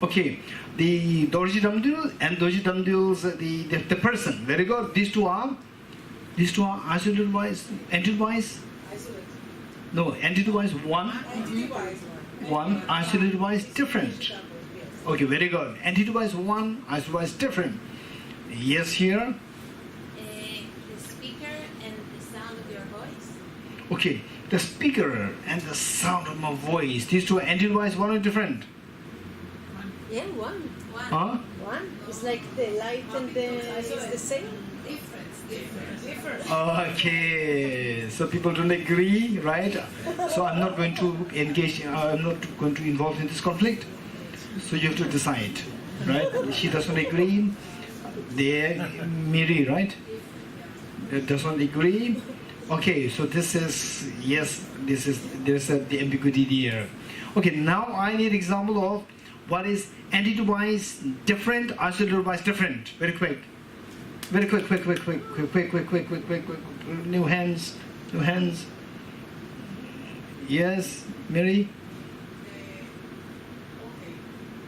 Okay, the Dorji Damdul and Dorji Damdul's the person. Very good. These two are isolated wise, entity wise. No, entity wise one. One, isolated wise different. Okay, very good. Entity wise one, isolated wise different. Yes, here. The speaker and the sound of your voice. Okay, the speaker and the sound of my voice. These two are entity wise one or different. Yeah, one. Huh? One. It's like the light and it's the same. Different. Okay, so people don't agree, right? So I'm not going to engage, I'm not going to involve in this conflict. So you have to decide, right? She doesn't agree, they Miri, right? Doesn't agree. Okay, so this is, yes, there's the ambiguity there. Okay, now I need example of what is entity-wise different, isolated-wise different. Very quick. Very quick. New hands. Yes, Mary?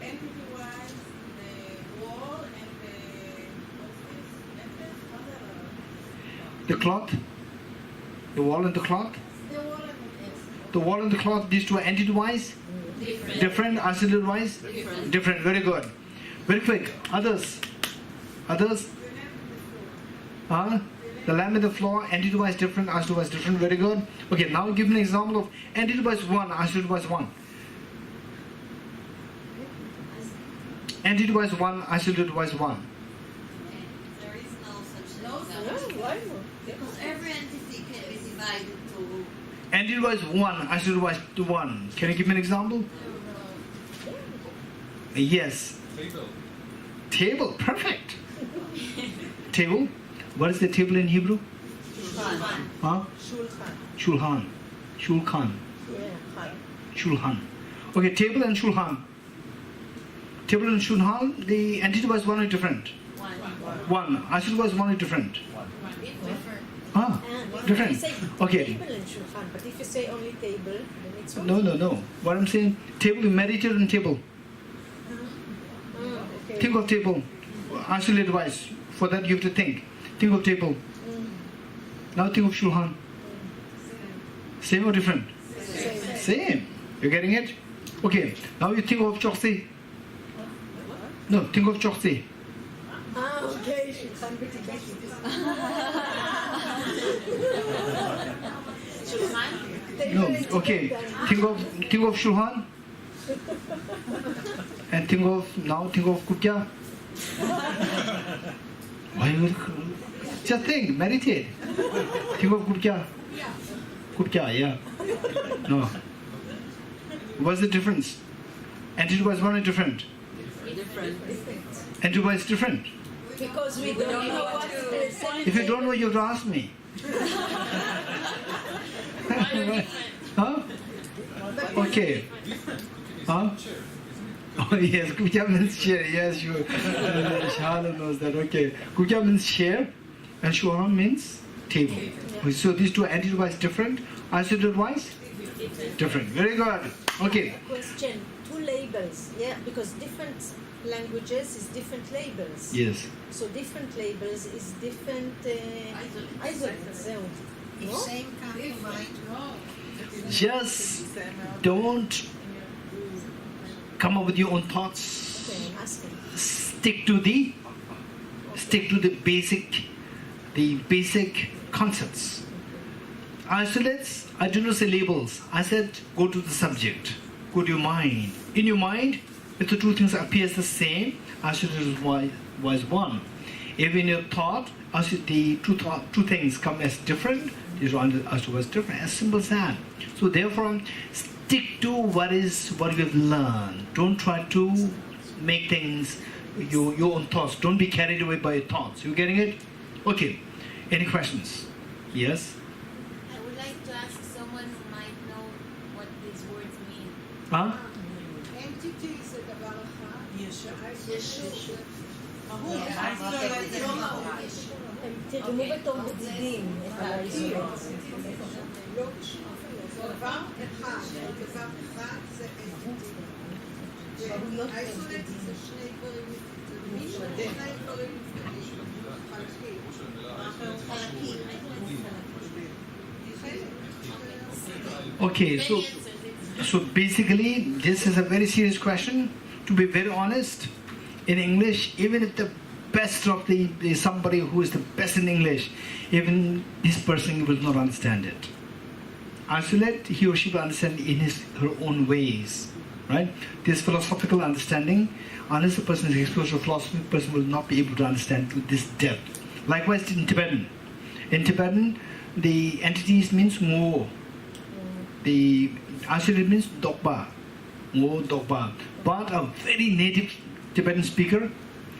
Entity-wise, the wall and The cloth? The wall and the cloth? The wall and the cloth, these two are entity-wise? Different, isolated-wise? Different, very good. Very quick. Others? Huh? The lamp and the floor, entity-wise different, isolated-wise different, very good. Okay, now give me an example of entity-wise one, isolated-wise one. Entity-wise one, isolated-wise one. There is no such example. Why? Because every entity can be divided to. Entity-wise one, isolated-wise one. Can you give me an example? Yes. Table, perfect. Table. What is the table in Hebrew? Huh? Shulchan. Yeah, hi. Shulchan. Okay, table and Shulchan. Table and Shulchan, the entity was one or different? One. Isolated was one or different? Ah, If you different. say Okay. table and shulchan, but if you say only table, then it's one. No. What I'm saying, table, meditate on table. Okay. Think of table, isolated wise. For that you have to think. Think of table. Now think of Shulchan. Same or different? Same. You're getting it? Okay. Now you think of Choksi. No, think of Choksi. Okay. Shulchan No. Okay. Think of Shulchan. And think of Kutya. Why you just think, meditate. Think of Kutya. Yeah. No. What's the difference? Entity was one or different? Entity was different. Because we don't know what to say. If you don't know, you have to ask me. Huh? Okay. Huh? Oh yes, Kutya means share. Yes, you. Shala knows that. Okay. Kutya means share, and Shulchan means table. So these two entity-wise different, isolated-wise different. Very good. Okay. Question: two labels, yeah, because different languages is different labels. Yes. So different labels is different isolates. No? same kind of mind. Just don't come up with your own thoughts. Okay, I'm asking. Stick to the basic concepts. Isolates, I do not say labels. I said go to the subject, go to your mind. In your mind, if the two things appears the same, isolated was one. If in your thought, the two things come as different, these isolated was different. As simple as that. So therefore, stick to what you've learned. Don't try to make things your own thoughts. Don't be carried away by your thoughts. You getting it? Okay. Any questions? Yes? I would like to ask someone who might know what these words mean. Huh? Entity זה דבר אחד. Geshe. הם תרגמו בתור בודדים את האיזולט. לא בשום אופן. דבר אחד זה entity. איסולט זה שני דברים נפרדים, שני דברים נפרדים, חלקים. Okay, so basically, this is a very serious question. To be very honest, in English, even if the best of the somebody who is the best in English, even this person will not understand it. Isolate, he or she will understand in her own ways, right? This philosophical understanding, unless the person is exposed to philosophy, the person will not be able to understand to this depth. Likewise, in Tibetan. In Tibetan, the entities means mo. The isolate means dokpa, mo dokpa. But a very native Tibetan speaker,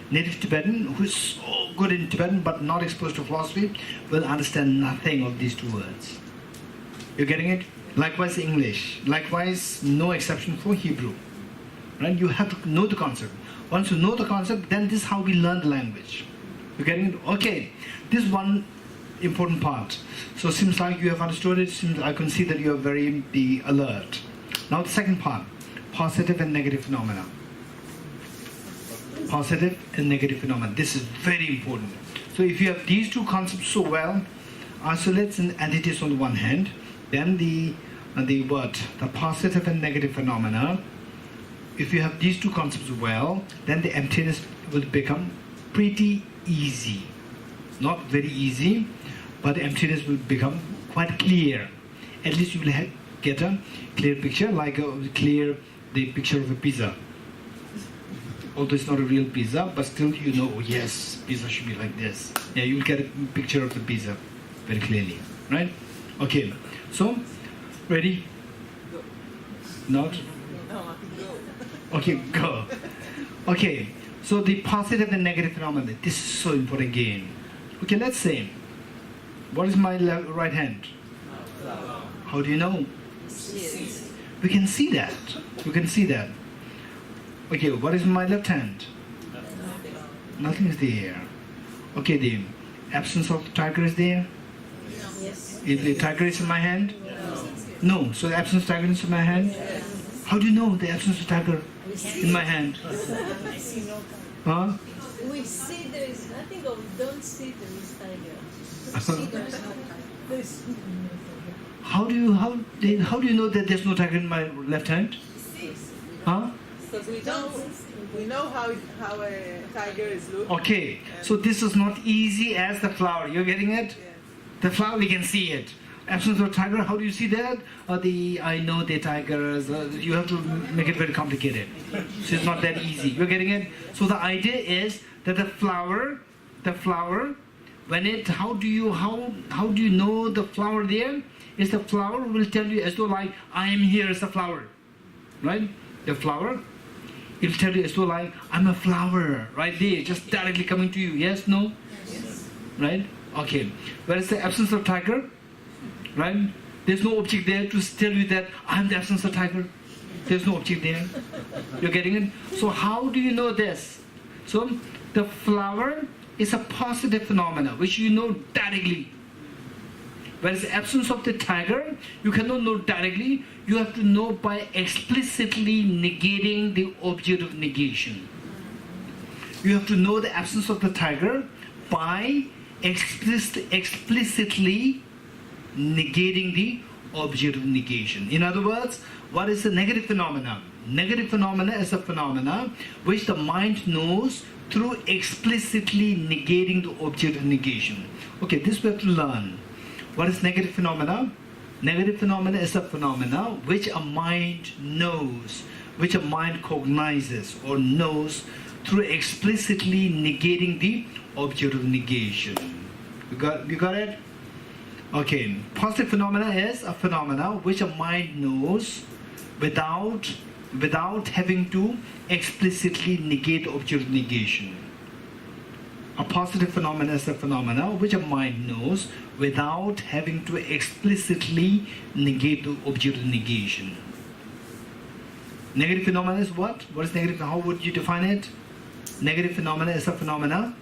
native Tibetan, who is so good in Tibetan but not exposed to philosophy, will understand nothing of these two words. You're getting it? Likewise English. Likewise, no exception for Hebrew. Right? You have to know the concept. Once you know the concept, then this is how we learn the language. You're getting it? Okay. This is one important part. So seems like you have understood it. Seems I can see that you are very alert. Now the second part, positive and negative phenomena. Positive and negative phenomena. This is very important. So if you have these two concepts so well, isolates and entities on the one hand, then the positive and negative phenomena, if you have these two concepts well, then the emptiness will become pretty easy. Not very easy, but the emptiness will become quite clear. At least you will get a clear picture, like the picture of a pizza. Although it's not a real pizza, but still you know, oh yes, pizza should be like this. Yeah, you will get a picture of the pizza very clearly, right? Okay, so, ready? Not? Okay, go. Okay, so the positive and negative phenomena, this is so important again. Okay, let's say, what is my right hand? How do you know? We can see that. We can see that. Okay, what is my left hand? Nothing is there. Okay, the absence of the tiger is there? Yes. Is the tiger is in my hand? No. So the absence of tiger is in my hand? How do you know the absence of tiger in my hand? Huh? We see there is nothing, or we don't see there is tiger. How do you know that there's no tiger in my left hand? Huh? Because we know how a tiger is looking. Okay, so this is not easy as the flower. You're getting it? Yeah. The flower, we can see it. Absence of tiger, how do you see that? I know the tigers. You have to make it very complicated. So it's not that easy. You're getting it? So the idea is that the flower, when it, how do you know the flower there? Is the flower will tell you as though like, I am here as a flower. Right? The flower, it'll tell you as though like, I'm a flower, right there, just directly coming to you. Yes, no? Yes. Right? Okay. Whereas the absence of tiger, right? There's no object there to tell you that I'm the absence of tiger. There's no object there. You're getting it? So how do you know this? So the flower is a positive phenomena, which you know directly. Whereas the absence of the tiger, you cannot know directly. You have to know by explicitly negating the object of negation. You have to know the absence of the tiger by explicitly negating the object of negation. In other words, what is the negative phenomena? Negative phenomena is a phenomena which the mind knows through explicitly negating the object of negation. Okay, this we have to learn. What is negative phenomena? Negative phenomena is a phenomena which a mind knows, which a mind cognizes or knows through explicitly negating the object of negation. You got it? Okay. Positive phenomena is a phenomena which a mind knows without having to explicitly negate the object of negation. A positive phenomena is a phenomena which a mind knows without having to explicitly negate the object of negation. Negative phenomena is what? What is negative? How would you define it? Negative phenomena is a phenomena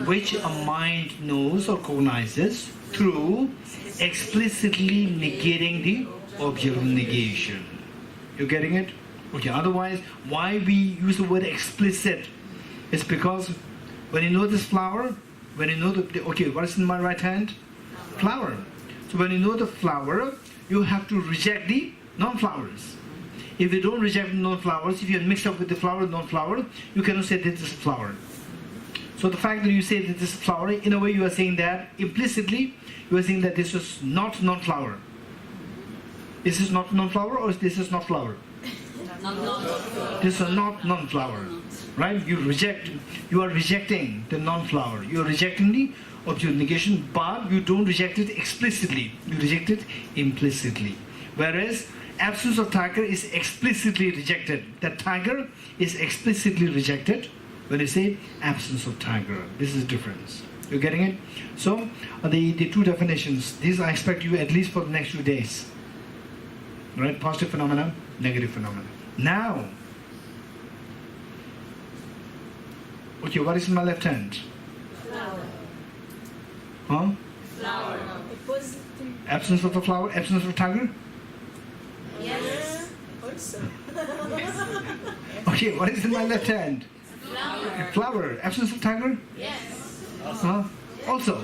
which a mind knows or cognizes through explicitly negating the object of negation. You getting it? Okay, otherwise, why we use the word explicit? It's because when you know this flower, when you know okay, what is in my right hand? Flower. So when you know the flower, you have to reject the non-flowers. If you don't reject the non-flowers, if you mix up with the flower and non-flower, you cannot say this is a flower. So the fact that you say that this is flower, in a way you are saying that implicitly, you are saying that this is not non-flower. This is not non-flower, or this is not flower? This is not non-flower, right? You are rejecting the non-flower. You are rejecting the object negation, but you don't reject it explicitly. You reject it implicitly. Whereas absence of tiger is explicitly rejected. That tiger is explicitly rejected when you say absence of tiger. This is the difference. You're getting it? So the two definitions, these I expect you at least for the next 2 days. Right? Positive phenomena, negative phenomena. Now, okay, what is in my left hand? Flower. Huh? Flower. A positive. Absence of a flower, absence of a tiger? Yes. Also. Okay, what is in my left hand? Flower. Flower, absence of tiger? Yes. Huh? Also.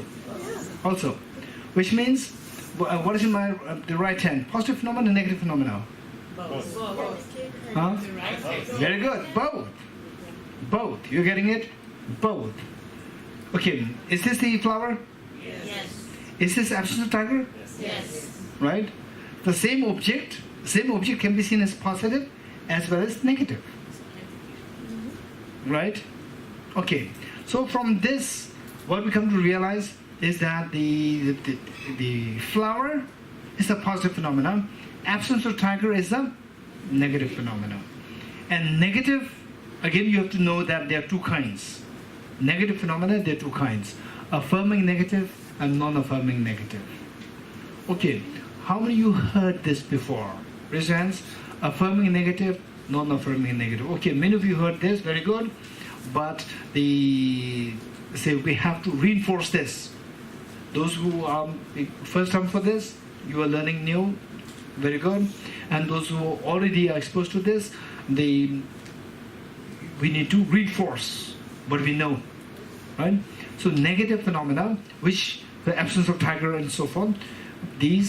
Which means, what is in my the right hand? Positive phenomena, negative phenomena? Huh? Very good. Both. You're getting it? Both. Okay, is this the flower? Yes. Is this absence of tiger? Yes. Right? The same object can be seen as positive as well as negative. Right? Okay. So from this, what we come to realize is that the flower is a positive phenomenon. Absence of tiger is a negative phenomenon. And negative, again, you have to know that there are two kinds. Negative phenomena, there are two kinds. Affirming negative and non-affirming negative. Okay, how many of you heard this before? Raise your hands. Affirming negative, non-affirming negative. Okay, many of you heard this, very good. But we have to reinforce this. Those who are first time for this, you are learning new, very good. And those who already are exposed to this, we need to reinforce what we know, right? So negative phenomena, which the absence of tiger and so forth, there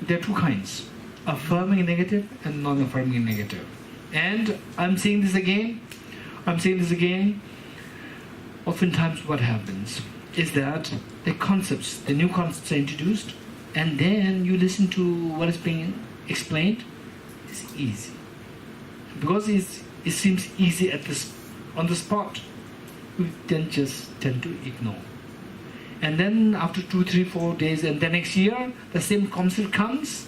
are two kinds: affirming negative and non-affirming negative. And I'm saying this again. Oftentimes, what happens is that the new concepts are introduced, and then you listen to what is being explained. It's easy because it seems easy on the spot. We then just tend to ignore. And then after 2, 3, 4 days, and the next year, the same concept comes.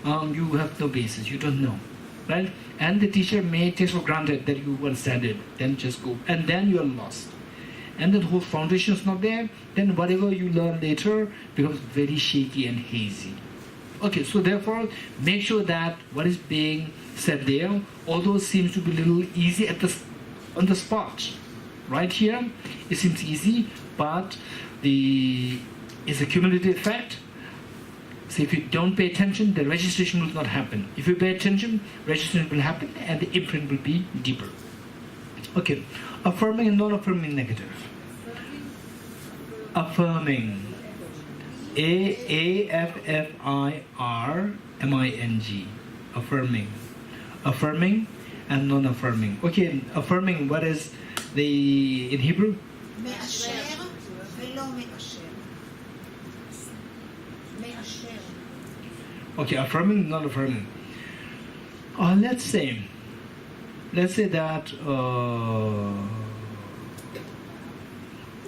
You have no basis. You don't know, right? And the teacher may take for granted that you understand it. Then just go, and then you are lost. And the whole foundation is not there. Then whatever you learn later becomes very shaky and hazy. Okay, so therefore, make sure that what is being said there, although it seems to be a little easy on the spot, right here, it seems easy, but it's a cumulative effect. So if you don't pay attention, the registration will not happen. If you pay attention, registration will happen and the imprint will be deeper. Okay, affirming and non-affirming negative. Affirming. AFFIRMING. Affirming. Affirming and non-affirming. Okay, affirming, what is in Hebrew? מאשר ולא מאשר. מאשר. Okay, affirming, non-affirming. Let's say that,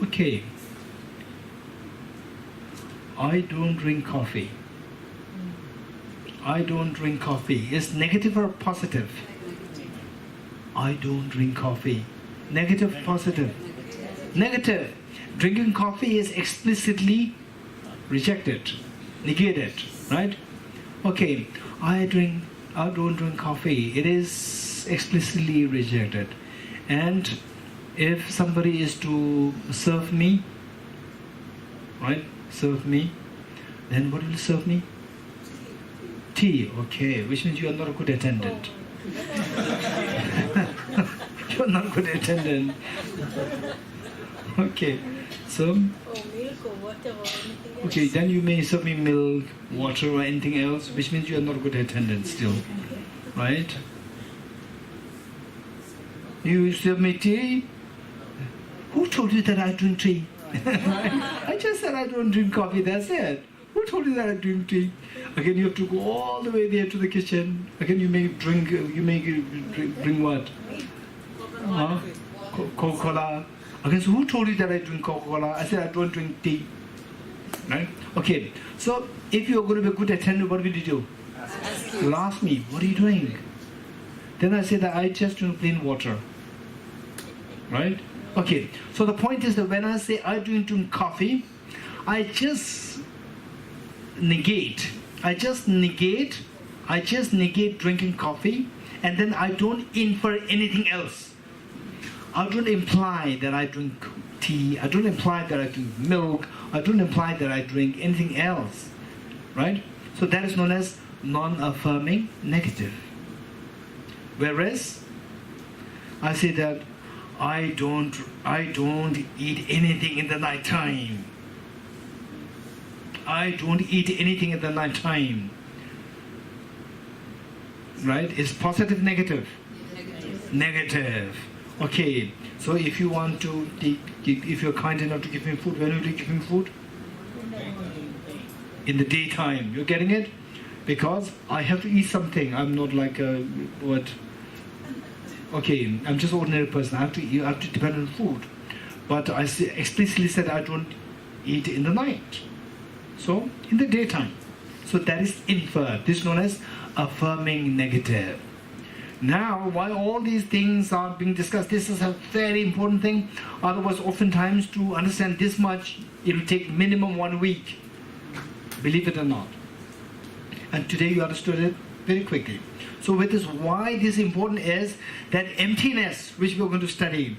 okay, I don't drink coffee. I don't drink coffee. Is negative or positive? I don't drink coffee. Negative, positive? Negative. Drinking coffee is explicitly rejected, negated, right? Okay, I don't drink coffee. It is explicitly rejected. And if somebody is to serve me, right? Serve me, then what will serve me? tea. Okay, which means you are not a good attendant. You are not a good attendant. Okay, so Or milk or water or anything else. okay, then you may serve me milk, water, or anything else, which means you are not a good attendant still, right? You serve me tea. Who told you that I drink tea? I just said I don't drink coffee. That's it. Who told you that I drink tea? Again, you have to go all the way there to the kitchen. Again, you may drink. You may bring what? Huh? Coca-Cola. Okay, so who told you that I drink Coca-Cola? I said I don't drink tea. Right? Okay. So if you're going to be a good attendant, what will you do? You'll ask me, what are you doing? Then I say that I just drink plain water. Right? Okay. So the point is that when I say I drink coffee, I just negate drinking coffee, and then I don't infer anything else. I don't imply that I drink tea, I don't imply that I drink milk, I don't imply that I drink anything else. Right? So that is known as non-affirming negative. Whereas I say that I don't eat anything in the night time. I don't eat anything in the night time. Right? It's positive, negative? Negative. Okay. So if you want to if you're kind enough to give me food, when will you give me food? In the daytime. You're getting it? Because I have to eat something. I'm not like a what? Okay, I'm just an ordinary person. I have to depend on food. But I explicitly said I don't eat in the night. So in the daytime. So that is inferred. This is known as affirming negative. Now, while all these things are being discussed, this is a very important thing. Otherwise, oftentimes to understand this much, it will take minimum 1 week. Believe it or not. And today you understood it very quickly. So with this, why this is important is that emptiness, which we're going to study,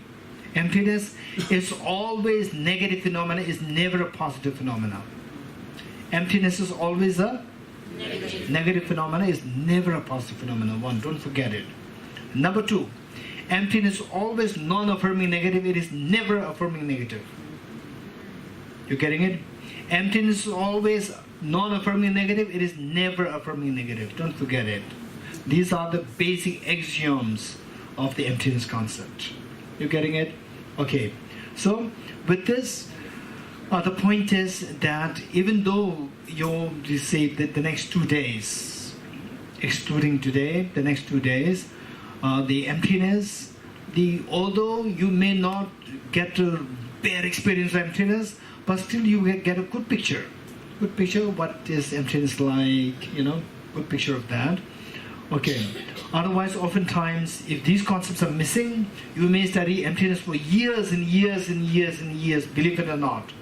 emptiness is always negative phenomena, is never a positive phenomena. Emptiness is always a negative phenomena, is never a positive phenomena. One, don't forget it. Number two, emptiness is always non-affirming negative, it is never affirming negative. You getting it? Emptiness is always non-affirming negative, it is never affirming negative. Don't forget it. These are the basic axioms of the emptiness concept. You getting it? Okay. So with this, the point is that even though you say that the next 2 days, excluding today, the next 2 days, the emptiness, although you may not get a bare experience of emptiness, but still you get a good picture. Good picture of what is emptiness like, good picture of that. Okay. Otherwise, oftentimes, if these concepts are missing, you may study emptiness for years and years and years and years, believe it or not.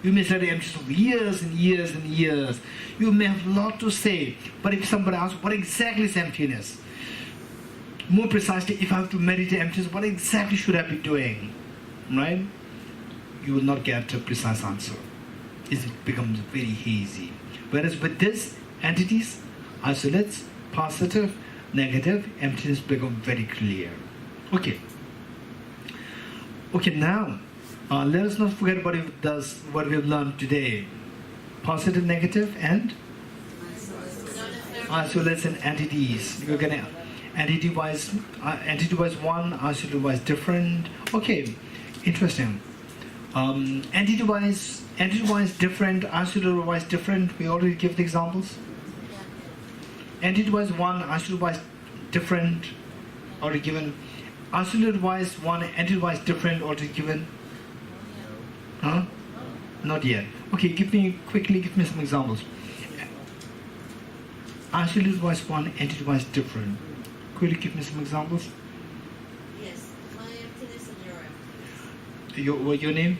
You may study emptiness for years and years and years. You may have a lot to say, but if somebody asks, what exactly is emptiness? More precisely, if I have to meditate emptiness, what exactly should I be doing? Right? You will not get a precise answer. It becomes very hazy. Whereas with this, entities, isolates, positive, negative, emptiness become very clear. Okay. Okay, now, let us not forget what we have learned today. Positive, negative, and isolates and entities. We're going to entity-wise one, isolate-wise different. Okay, interesting. Entity-wise different, isolate-wise different. We already give the examples. Entity-wise one, isolate-wise different, already given. Isolate-wise one, entity-wise different, already given. Huh? Not yet. Okay, give me some examples. Isolate-wise one, entity-wise different. Quickly give me some examples. Yes, my emptiness and your emptiness. Your name?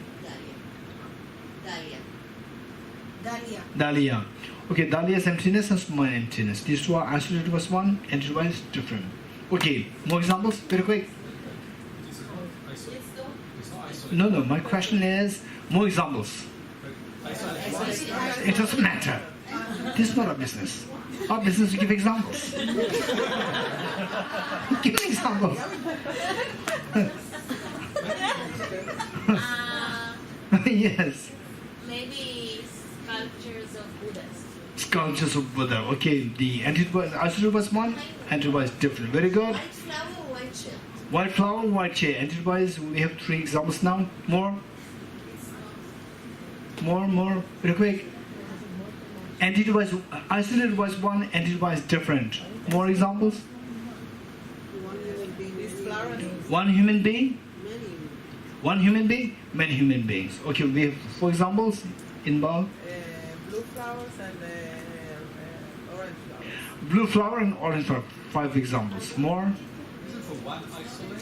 Dahlia. Okay, Dahlia's emptiness and my emptiness. These two are isolated-wise one, entity-wise different. Okay, more examples? Very quick. No, my question is more examples. It doesn't matter. This is not our business. Our business is to give examples. Give an example. Yes. Maybe sculptures of Buddhas. Sculptures of Buddha. Okay, the entity was Asura was one, entity was different. Very good. White flower, white chair. White flower, white chair. Entity wise, we have 3 examples now. More. Very quick. Entity wise, isolated was one, entity wise different. More examples. One human being. One human being, many human beings. Okay, we have 4 examples in Bao. Blue flowers and orange flowers. Blue flower and orange flower. 5 examples. More. Is it for one isolate?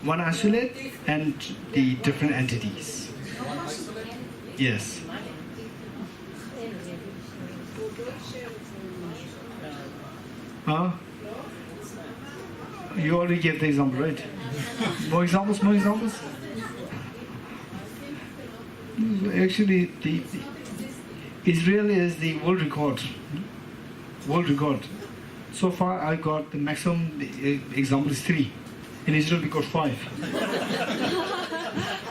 One isolate and the different entities. One isolate? Yes. Huh? You already gave the example, right? More examples, more examples? Actually, the Israel is the world record. World record. So far, I got the maximum example is 3. In Israel, we got 5.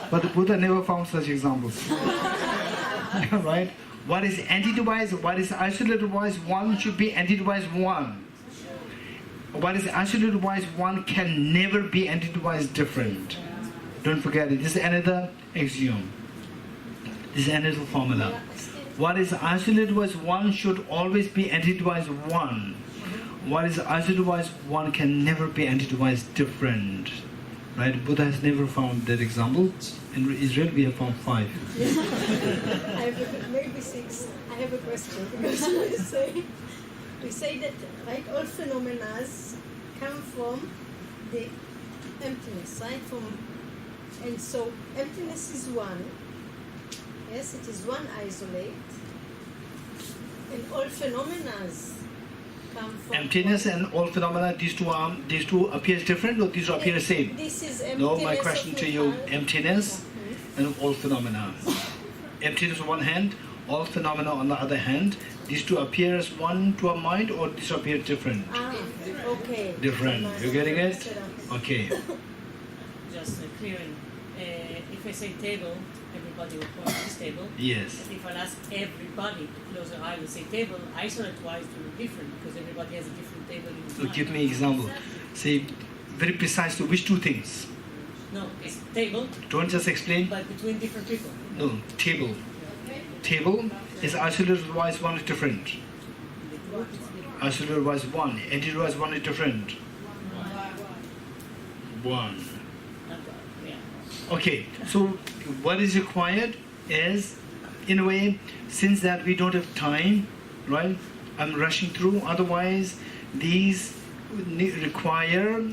But the Buddha never found such examples. Right? What is entity-wise? What is isolated-wise? One should be entity-wise one. What is isolated-wise? One can never be entity-wise different. Don't forget it. This is another axiom. This is another formula. What is isolated-wise? One should always be entity-wise one. What is isolated-wise? One can never be entity-wise different. Right? Buddha has never found that example. In Israel, we have found 5. I have maybe 6. I have a question because we say that right, all phenomena come from the emptiness, right? And so emptiness is one. Yes, it is one isolate, and all phenomena come from Emptiness and all phenomena. These two appears different, or these two appear the same? This is emptiness. No, my question of to you: Nihal. emptiness and all phenomena. Emptiness on one hand, all phenomena on the other hand. These two appear as one to our mind, or these appear different? Okay. Different. You getting it? Okay. Just clearing. If I say table, everybody will point to this table. Yes. If I ask everybody to close their eyes and say table, isolate-wise it will be different because everybody has a different table in his So mind. give me example. Say very precisely which 2 things. No, it's table, Don't just explain. but between different people. No, table. Table is isolated wise one is different. In the group, it's different. Isolated wise one. Entity wise one is different. One. Not God, yeah. Okay, so what is required is, in a way, since that we don't have time, right? I'm rushing through. Otherwise, these require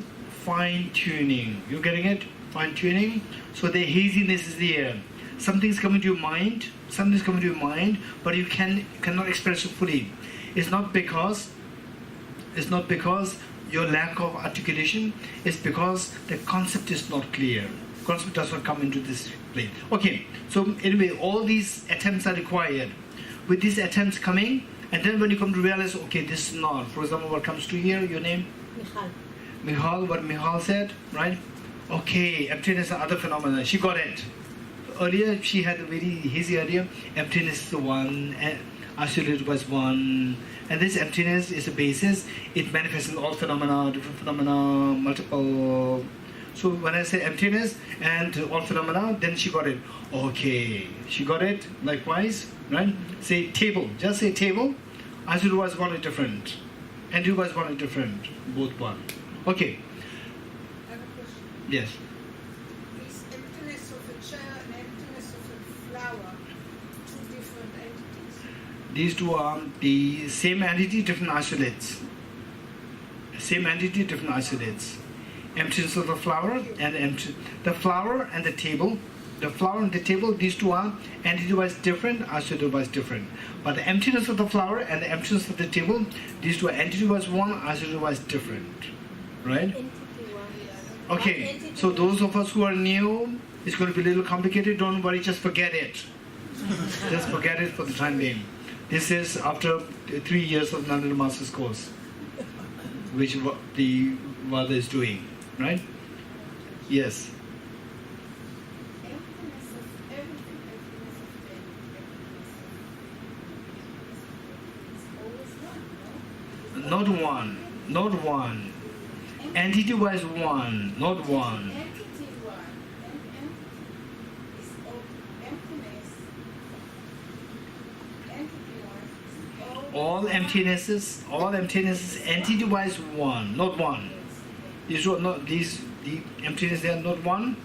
fine-tuning. You getting it? Fine-tuning. So the haziness is there. Something's coming to your mind. Something's coming to your mind, but you cannot express it fully. It's not because your lack of articulation. It's because the concept is not clear. Concept does not come into this plane. Okay, so anyway, all these attempts are required. With these attempts coming, and then when you come to realize, okay, this is not. For example, what comes to here, your name? Nihal. Mihal, what Mihal said, right? Okay, emptiness and other phenomena. She got it. Earlier, she had a very hazy idea. Emptiness is the one, and isolated was one. And this emptiness is the basis. It manifests in all phenomena, different phenomena, multiple. So when I say emptiness and all phenomena, then she got it. Okay, she got it. Likewise, right? Say table. Just say table. Isolated was one is different. And you guys want it different. Both one. Okay. I have a question. Yes. Is emptiness of a chair and emptiness of a flower 2 different entities? These two are the same entity, different isolates. Same entity, different isolates. Emptiness of the flower and the flower and the table. The flower and the table, these two are entity-wise different, isolate-wise different. But the emptiness of the flower and the emptiness of the table, these two are entity-wise one, isolate-wise different. Right? Entity one. Okay, Entity so one. those of us who are new, it's going to be a little complicated. Don't worry, just forget it. Just forget it for the time being. This is after 3 years of Narendra Master's course, which the mother is doing, right? Yes. Emptiness of everything, emptiness of them, emptiness of it's always one, no? Not one, not one. Entity-wise one, not one. Entity one, and entity is emptiness. Entity one is All emptinesses, entity-wise one, not one. These are not the emptiness. They are not one.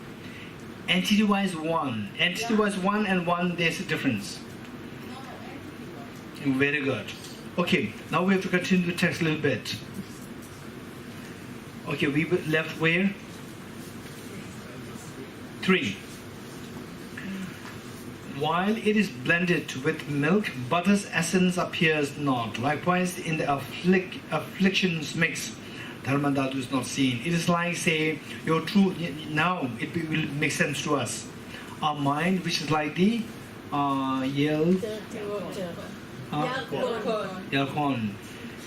Entity-wise one. Entity-wise one and one. There's a difference. entity one. Very good. Okay, now we have to continue the text a little bit. Okay, we left where? 3. While it is blended with milk, butter's essence appears not. Likewise, in the afflictions mix, Dharmadhatu is not seen. It is like, say, your true. Now it will make sense to us. Our mind, which is like the Dirty water. Yalkon.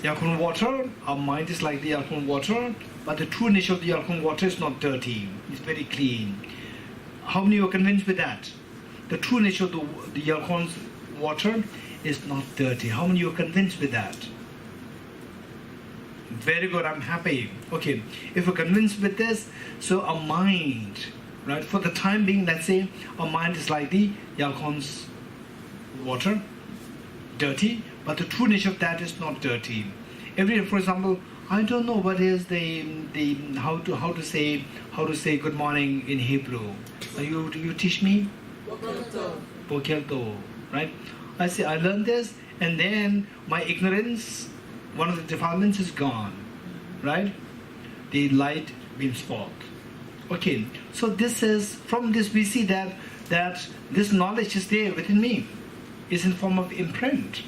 Yalkon water, our mind is like the Yalkon water, but the true nature of the Yalkon water is not dirty, it's very clean. How many are convinced with that? The true nature of the Yalkon's water is not dirty. How many are convinced with that? Very good, I'm happy. Okay, if we're convinced with this, so our mind, right, for the time being, let's say our mind is like the Yalkon's water, dirty, but the true nature of that is not dirty. For example, I don't know what is the how to say good morning in Hebrew. You teach me? Boker tov, right? I say I learned this, and then my ignorance, one of the defilements is gone, right? The light beams forth. Okay, so this is from this we see that this knowledge is there within me. It's in form of imprint,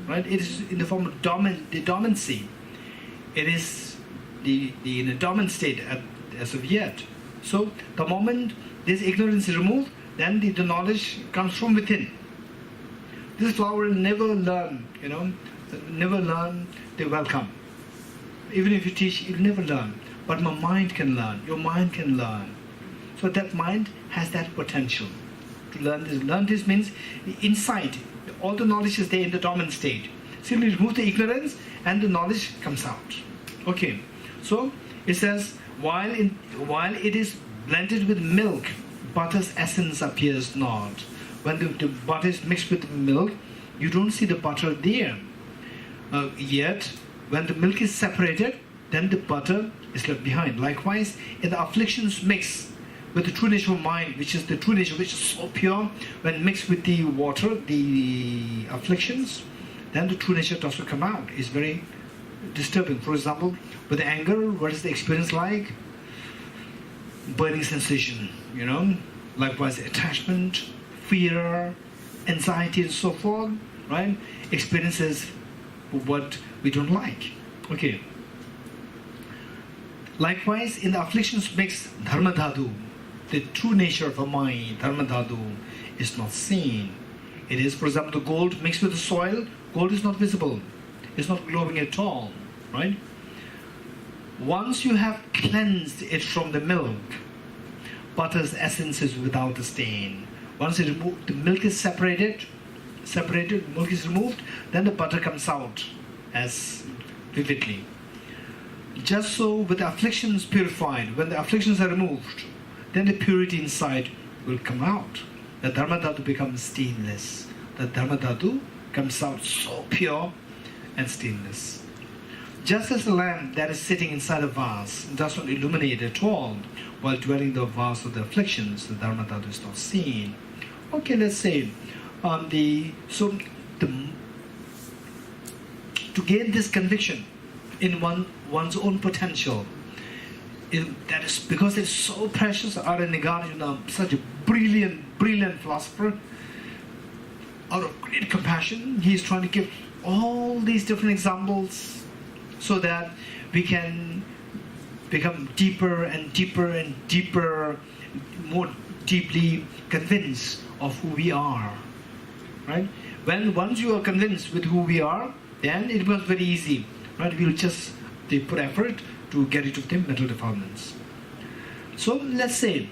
right? It is in the form of the dormancy. It is in a dormant state as of yet. So the moment this ignorance is removed, then the knowledge comes from within. This flower will never learn, never learn the welcome. Even if you teach, you'll never learn. But my mind can learn. Your mind can learn. So that mind has that potential to learn this. Learn this means the insight. All the knowledge is there in the dormant state. Simply remove the ignorance and the knowledge comes out. Okay. So it says, while it is blended with milk, butter's essence appears not. When the butter is mixed with the milk, you don't see the butter there. Yet, when the milk is separated, then the butter is left behind. Likewise, in the afflictions mix with the true nature of mind, which is the true nature, which is so pure, when mixed with the water, the afflictions, then the true nature does not come out. It's very disturbing. For example, with anger, what is the experience like? Burning sensation, Likewise, attachment, fear, anxiety, and so forth, right? Experiences what we don't like. Okay. Likewise, in the afflictions mix, Dharmadhatu, the true nature of a mind, Dharmadhatu, is not seen. It is, for example, the gold mixed with the soil. Gold is not visible. It's not glowing at all, right? Once you have cleansed it from the milk, butter's essence is without a stain. Once it removed, the milk is separated, milk is removed, then the butter comes out as vividly. Just so with the afflictions purified, when the afflictions are removed, then the purity inside will come out. The Dharmadhatu becomes stainless. The Dharmadhatu comes out so pure and stainless. Just as a lamp that is sitting inside a vase does not illuminate at all while dwelling the vase of the afflictions, the Dharmadhatu is not seen. Okay, let's say to gain this conviction in one's own potential, that is because it's so precious. Nagarjuna, such a brilliant philosopher, out of great compassion, he is trying to give all these different examples so that we can become deeper and deeper and deeper, more deeply convinced of who we are. Right? When once you are convinced with who we are, then it becomes very easy, right? We'll just put effort to get rid of the mental defilements. So let's say